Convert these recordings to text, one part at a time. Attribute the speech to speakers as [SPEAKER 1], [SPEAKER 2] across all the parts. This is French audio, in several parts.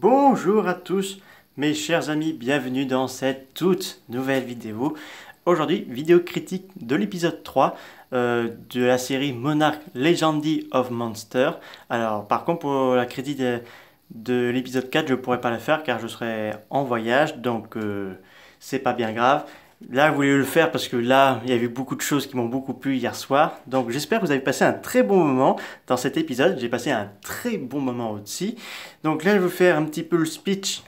[SPEAKER 1] Bonjour à tous mes chers amis, bienvenue dans cette toute nouvelle vidéo. Aujourd'hui, vidéo critique de l'épisode 3 de la série Monarch Legacy of Monsters. Alors par contre pour la critique de l'épisode 4, je ne pourrais pas la faire car je serai en voyage, donc c'est pas bien grave. Là, je voulais le faire parce que là, il y a eu beaucoup de choses qui m'ont beaucoup plu hier soir. Donc, j'espère que vous avez passé un très bon moment dans cet épisode. J'ai passé un très bon moment aussi. Donc là, je vais vous faire un petit peu le speech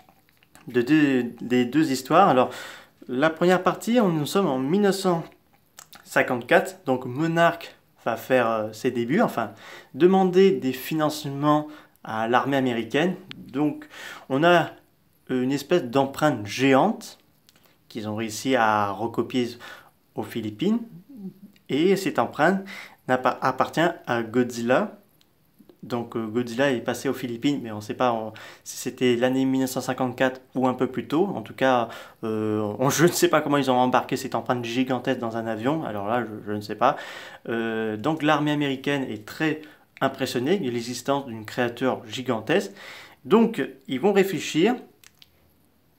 [SPEAKER 1] des deux histoires. Alors, la première partie, nous sommes en 1954. Donc, Monarch va faire ses débuts, enfin, demander des financements à l'armée américaine. Donc, on a une espèce d'empreinte géante qu'ils ont réussi à recopier aux Philippines. Et cette empreinte appartient à Godzilla. Donc Godzilla est passé aux Philippines, mais on ne sait pas si c'était l'année 1954 ou un peu plus tôt. En tout cas, je ne sais pas comment ils ont embarqué cette empreinte gigantesque dans un avion. Alors là, je ne sais pas. Donc l'armée américaine est très impressionnée de l'existence d'une créature gigantesque. Donc ils vont réfléchir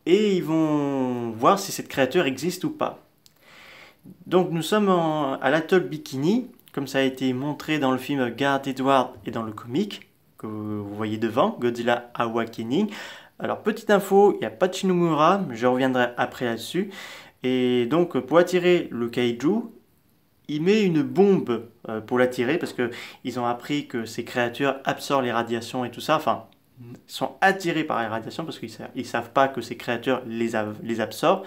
[SPEAKER 1] et ils vont voir si cette créature existe ou pas. Donc nous sommes à l'atoll Bikini, comme ça a été montré dans le film Garth Edwards et dans le comic que vous voyez devant, Godzilla Awakening. Alors petite info, il n'y a pas de Shinomura, je reviendrai après là-dessus. Et donc pour attirer le kaiju, il met une bombe pour l'attirer parce qu'ils ont appris que ces créatures absorbent les radiations et tout ça. Enfin, sont attirés par les radiations parce qu'ils ne savent pas que ces créatures les absorbent.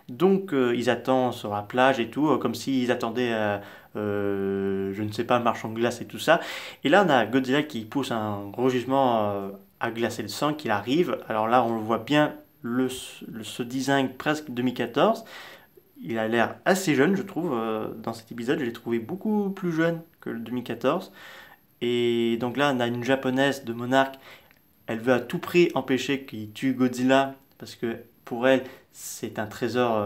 [SPEAKER 1] Donc ils attendent sur la plage et tout, comme s'ils attendaient, je ne sais pas, un marchand de glace et tout ça. Et là on a Godzilla qui pousse un rugissement à glacer le sang, qui arrive. Alors là on le voit bien, ce design presque 2014. Il a l'air assez jeune, je trouve, dans cet épisode. Je l'ai trouvé beaucoup plus jeune que le 2014. Et donc là on a une japonaise de Monarch. Elle veut à tout prix empêcher qu'il tue Godzilla parce que pour elle, c'est un trésor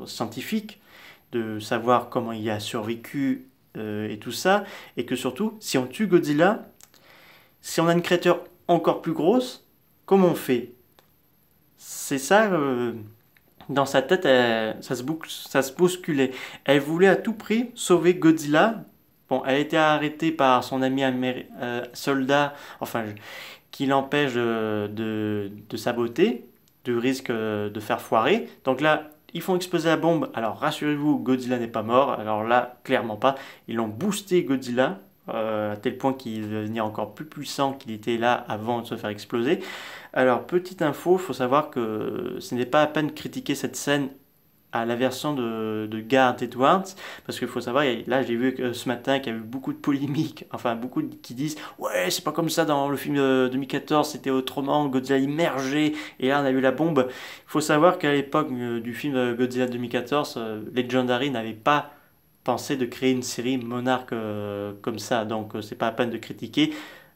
[SPEAKER 1] scientifique de savoir comment il a survécu et tout ça. Et que surtout, si on tue Godzilla, si on a une créature encore plus grosse, comment on fait? C'est ça, dans sa tête, ça se bousculait. Elle voulait à tout prix sauver Godzilla. Bon, elle a été arrêtée par son ami soldat, enfin, qui l'empêche de saboter, de risque de faire foirer. Donc là, ils font exploser la bombe. Alors rassurez-vous, Godzilla n'est pas mort. Alors là, clairement pas. Ils l'ont boosté Godzilla, à tel point qu'il va devenir encore plus puissant qu'il était là avant de se faire exploser. Alors petite info, il faut savoir que ce n'est pas à peine de critiquer cette scène à la version de Garth Edwards, parce qu'il faut savoir, là j'ai vu ce matin qu'il y a eu beaucoup de polémiques, enfin beaucoup qui disent ouais c'est pas comme ça dans le film de 2014, c'était autrement, Godzilla immergé, et là on a eu la bombe. Il faut savoir qu'à l'époque du film Godzilla 2014, Legendary n'avait pas pensé de créer une série Monarch comme ça, donc c'est pas à peine de critiquer.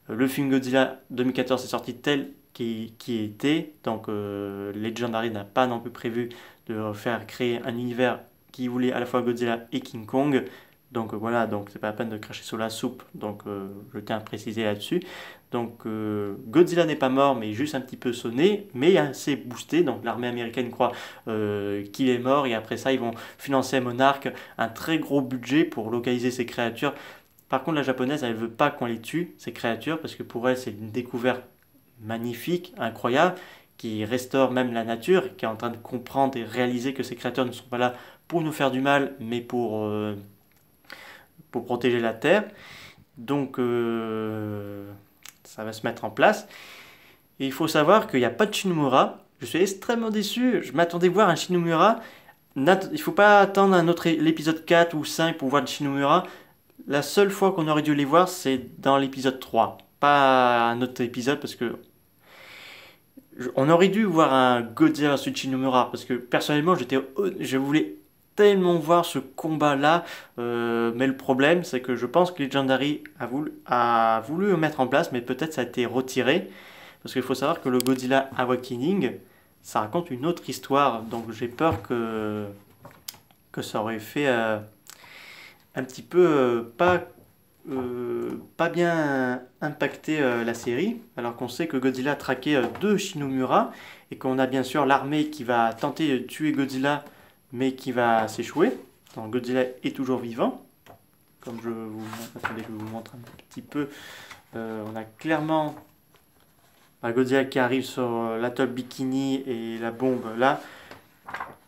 [SPEAKER 1] Le film Godzilla 2014 est sorti tel qui était, donc Legendary n'a pas non plus prévu de faire créer un univers qui voulait à la fois Godzilla et King Kong. Donc voilà, donc c'est pas la peine de cracher sous la soupe. Donc je tiens à préciser là-dessus. Donc Godzilla n'est pas mort, mais juste un petit peu sonné, mais assez boosté. Donc l'armée américaine croit qu'il est mort et après ça ils vont financer Monarch, un très gros budget pour localiser ces créatures. Par contre la japonaise elle veut pas qu'on les tue ces créatures parce que pour elle c'est une découverte magnifique, incroyable, qui restaure même la nature, qui est en train de comprendre et réaliser que ces créatures ne sont pas là pour nous faire du mal, mais pour protéger la Terre. Donc ça va se mettre en place. Et il faut savoir qu'il n'y a pas de Shinomura. Je suis extrêmement déçu. Je m'attendais voir un Shinomura. Il ne faut pas attendre l'épisode 4 ou 5 pour voir le Shinomura. La seule fois qu'on aurait dû les voir, c'est dans l'épisode 3. Pas un autre épisode parce que on aurait dû voir un Godzilla vs Shinomura parce que personnellement je voulais tellement voir ce combat là, mais le problème c'est que je pense que Legendary a voulu le mettre en place, mais peut-être ça a été retiré parce qu'il faut savoir que le Godzilla Awakening ça raconte une autre histoire, donc j'ai peur que ça aurait fait un petit peu pas pas bien impacté la série, alors qu'on sait que Godzilla a traqué 2 Shinomura et qu'on a bien sûr l'armée qui va tenter de tuer Godzilla mais qui va s'échouer. Donc Godzilla est toujours vivant, comme je vous montre, attendez, je vous montre un petit peu. On a clairement Godzilla qui arrive sur l'atoll Bikini et la bombe là.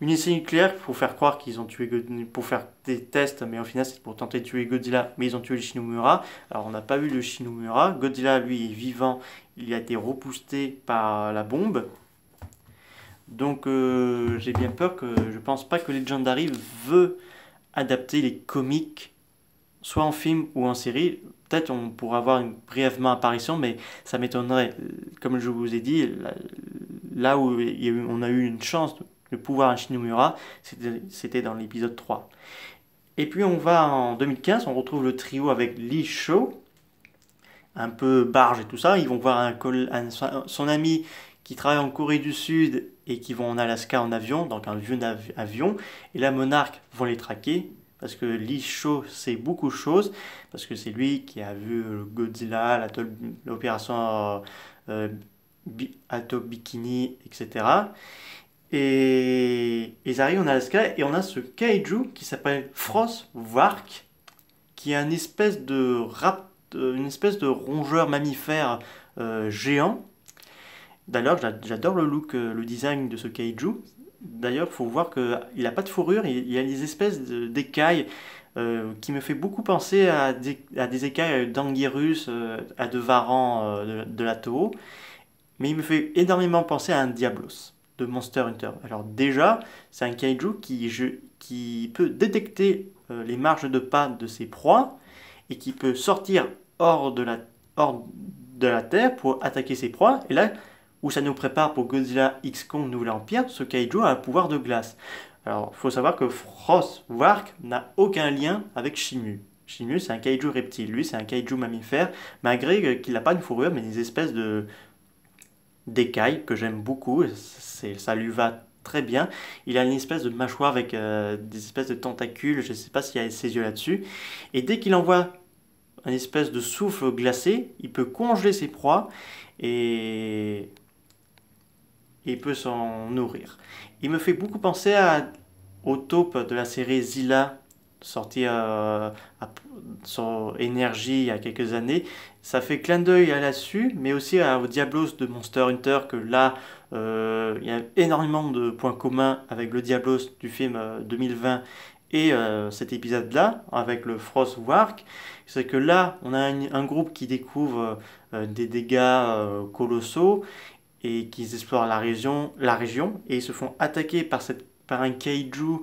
[SPEAKER 1] Une essai nucléaire pour faire croire qu'ils ont tué Godzilla, pour faire des tests, mais au final c'est pour tenter de tuer Godzilla, mais ils ont tué les Shinomura. Alors on n'a pas vu le Shinomura. Godzilla lui est vivant, il a été repoussé par la bombe. Donc j'ai bien peur que je pense pas que Legendary veut adapter les comics, soit en film ou en série. Peut-être on pourra avoir une brièvement apparition, mais ça m'étonnerait. Comme je vous ai dit, là où on a eu une chance de pouvoir un Shinomura, c'était dans l'épisode 3. Et puis on va en 2015, on retrouve le trio avec Lee Shaw, un peu barge et tout ça. Ils vont voir son ami qui travaille en Corée du Sud et qui vont en Alaska en avion, donc un vieux avion. Et la Monarch vont les traquer parce que Lee Shaw sait beaucoup de choses, parce que c'est lui qui a vu Godzilla, l'opération Atoll Bikini, etc. Et ils arrivent en Alaska et on a ce kaiju qui s'appelle Frostwark, qui est une espèce de rongeur mammifère géant. D'ailleurs, j'adore le look, le design de ce kaiju. D'ailleurs, il faut voir qu'il n'a pas de fourrure, il a des espèces d'écailles qui me fait beaucoup penser à des écailles d'Anguirus, à de Varan de la Toho. Mais il me fait énormément penser à un Diablos de Monster Hunter. Alors déjà, c'est un kaiju qui peut détecter les marges de pas de ses proies et qui peut sortir hors de la terre pour attaquer ses proies. Et là, où ça nous prépare pour Godzilla X Kong Nouvel Empire, ce kaiju a un pouvoir de glace. Alors, il faut savoir que Frostwark n'a aucun lien avec Shimu. Shimu, c'est un kaiju reptile. Lui, c'est un kaiju mammifère, malgré qu'il n'a pas une fourrure, mais des espèces d'écailles que j'aime beaucoup. Ça lui va très bien. Il a une espèce de mâchoire avec des espèces de tentacules. Je ne sais pas s'il y a ses yeux là-dessus. Et dès qu'il envoie une espèce de souffle glacé, il peut congeler ses proies et il peut s'en nourrir. Il me fait beaucoup penser au taupe de la série Zilla, sorti sur Énergie il y a quelques années. Ça fait clin d'œil à là-dessus, mais aussi au Diablos de Monster Hunter, que là, il y a énormément de points communs avec le Diablos du film 2020 et cet épisode-là, avec le Frostwark. C'est que là, on a un groupe qui découvre des dégâts colossaux et qui explorent la région, et ils se font attaquer par un kaiju.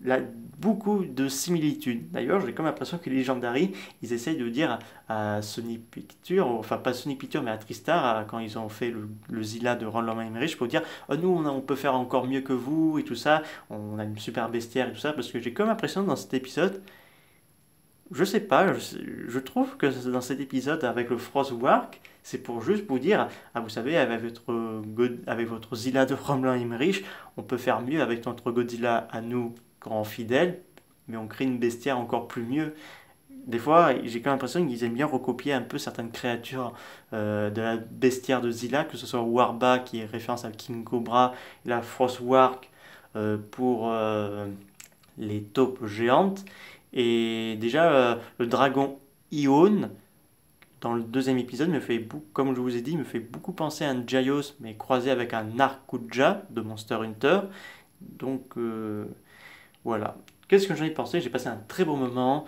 [SPEAKER 1] Là, beaucoup de similitudes. D'ailleurs, j'ai comme l'impression que les Legendary, ils essayent de dire à Sony Pictures, enfin pas Sony Pictures, mais à TriStar, quand ils ont fait le Zilla de Roland Emmerich, pour dire oh, nous, on peut faire encore mieux que vous et tout ça, on a une super bestiaire et tout ça, parce que j'ai comme l'impression dans cet épisode, je sais pas, je trouve que dans cet épisode avec le Frostwark, c'est pour juste vous dire, ah vous savez, avec votre Zilla de Roland Emmerich, on peut faire mieux avec notre Godzilla à nous, grand fidèle, mais on crée une bestiaire encore plus mieux. Des fois, j'ai quand même l'impression qu'ils aiment bien recopier un peu certaines créatures de la bestiaire de Zilla, que ce soit Warba qui est référence à King Cobra, et la Frostwark pour les taupes géantes. Et déjà, le dragon Ion, dans le deuxième épisode, comme je vous ai dit, me fait beaucoup penser à un Jaios, mais croisé avec un Narkuja de Monster Hunter. Donc, voilà. Qu'est-ce que j'en ai pensé? J'ai passé un très bon moment.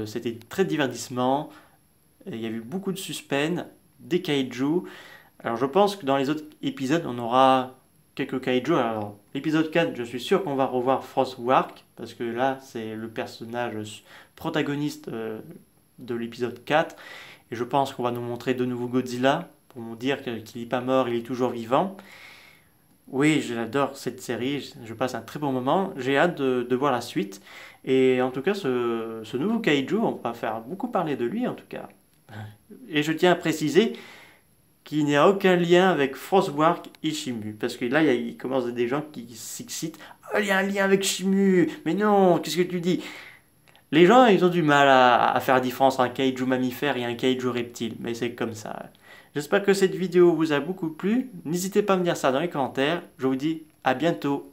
[SPEAKER 1] C'était très divertissement. Il y a eu beaucoup de suspense, des kaiju. Alors, je pense que dans les autres épisodes, on aura quelques kaiju. Alors, l'épisode 4, je suis sûr qu'on va revoir Frostwark, parce que là, c'est le personnage protagoniste de l'épisode 4. Et je pense qu'on va nous montrer de nouveau Godzilla, pour nous dire qu'il n'est pas mort, il est toujours vivant. Oui, j'adore cette série, je passe un très bon moment. J'ai hâte de voir la suite. Et en tout cas, ce nouveau kaiju, on va faire beaucoup parler de lui, en tout cas. Et je tiens à préciser qu'il n'y a aucun lien avec Frostwark et Shimu. Parce que là, il commence à des gens qui s'excitent. Oh, il y a un lien avec Shimu. Mais non, qu'est-ce que tu dis? Les gens, ils ont du mal à faire la différence entre un kaiju mammifère et un kaiju reptile, mais c'est comme ça. J'espère que cette vidéo vous a beaucoup plu. N'hésitez pas à me dire ça dans les commentaires. Je vous dis à bientôt.